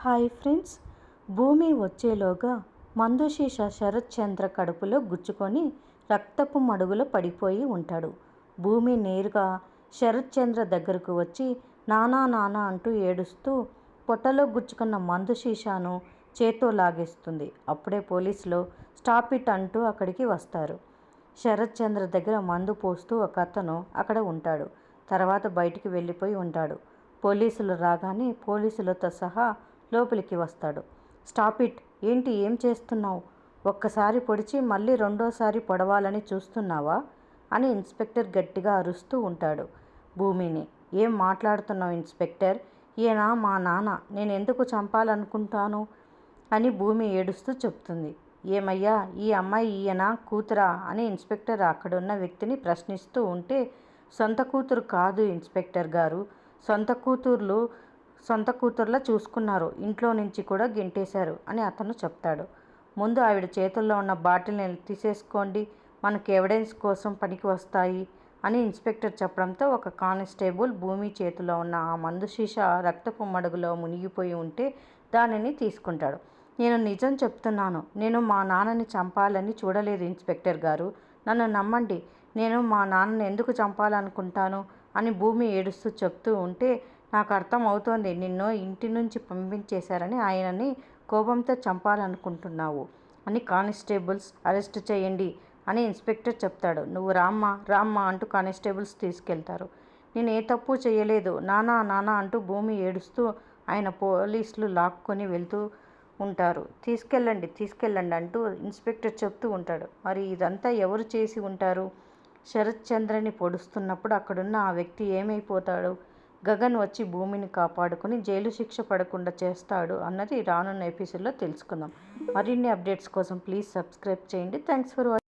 Hi friends. భూమి వచ్చేలోగా మందు సీసా శరత్ చంద్ర కడుపులో గుచ్చుకొని రక్తపు మడుగులో పడిపోయి ఉంటాడు. భూమి నేరుగా శరత్ చంద్ర దగ్గరకు వచ్చి నానా నానా అంటూ ఏడుస్తూ పొట్టలో గుచ్చుకున్న మందు సీసాను చేత్తో లాగేస్తుంది. అప్పుడే పోలీసులు స్టాప్ ఇట్ అంటూ అక్కడికి వస్తారు. శరత్ చంద్ర దగ్గర మందు పోస్తూ ఒక అతను అక్కడ ఉంటాడు. తర్వాత బయటికి వెళ్ళిపోయి ఉంటాడు. పోలీసులు రాగానే పోలీసులతో సహా లోపలికి వస్తాడు. స్టాప్ ఇట్, ఏంటి, ఏం చేస్తున్నావు? ఒక్కసారి పొడిచి మళ్ళీ రెండోసారి పొడవాలని చూస్తున్నావా అని ఇన్స్పెక్టర్ గట్టిగా అరుస్తూ ఉంటాడు భూమిని. ఏం మాట్లాడుతున్నావు ఇన్స్పెక్టర్? ఈయన మా నాన్న, నేను ఎందుకు చంపాలనుకుంటాను అని భూమి ఏడుస్తూ చెప్తుంది. ఏమయ్యా, ఈ అమ్మాయి ఈయన కూతురా అని ఇన్స్పెక్టర్ అక్కడున్న వ్యక్తిని ప్రశ్నిస్తూ ఉంటే, సొంత కూతురు కాదు ఇన్స్పెక్టర్ గారు, సొంత కూతుర్లా చూసుకున్నారు, ఇంట్లో నుంచి కూడా గెంటేశారు అని అతను చెప్తాడు. ముందు ఆవిడ చేతుల్లో ఉన్న బాటిల్ని తీసేసుకోండి, మనకు ఎవిడెన్స్ కోసం పనికి వస్తాయి అని ఇన్స్పెక్టర్ చెప్పడంతో ఒక కానిస్టేబుల్ భూమి చేతిలో ఉన్న ఆ మందు సీసా రక్తపు మడుగులో మునిగిపోయి ఉంటే దానిని తీసుకుంటాడు. నేను నిజం చెప్తున్నాను, నేను మా నాన్నని చంపాలని చూడలేదు ఇన్స్పెక్టర్ గారు, నన్ను నమ్మండి, నేను మా నాన్నని ఎందుకు చంపాలనుకుంటాను అని భూమి ఏడుస్తూ చెప్తూ ఉంటే, నాకు అర్థం అవుతోంది, నిన్ను ఇంటి నుంచి పంపించేశారని, ఆయనని కోపంతో చంపాలనుకుంటున్నావు అని. కానిస్టేబుల్స్ అరెస్ట్ చేయండి అని ఇన్స్పెక్టర్ చెప్తాడు. నువ్వు రామ్మా అంటూ కానిస్టేబుల్స్ తీసుకెళ్తారు. నేను ఏ తప్పు చేయలేదు నానా నానా అంటూ భూమి ఏడుస్తూ ఆయన పోలీసులు లాక్కొని వెళ్తూ ఉంటారు. తీసుకెళ్ళండి అంటూ ఇన్స్పెక్టర్ చెప్తూ ఉంటాడు. మరి ఇదంతా ఎవరు చేసి ఉంటారు? శరత్ చంద్రని పొడుస్తున్నప్పుడు అక్కడున్న ఆ వ్యక్తి ఏమైపోతాడు? గగన్ వచ్చి భూమిని కాపాడుకుని జైలు శిక్ష పడకుండా చేస్తాడు అన్నది రానున్న ఎపిసోడ్లో తెలుసుకుందాం. మరిన్ని అప్డేట్స్ కోసం ప్లీజ్ సబ్స్క్రైబ్ చేయండి. Thanks for watching.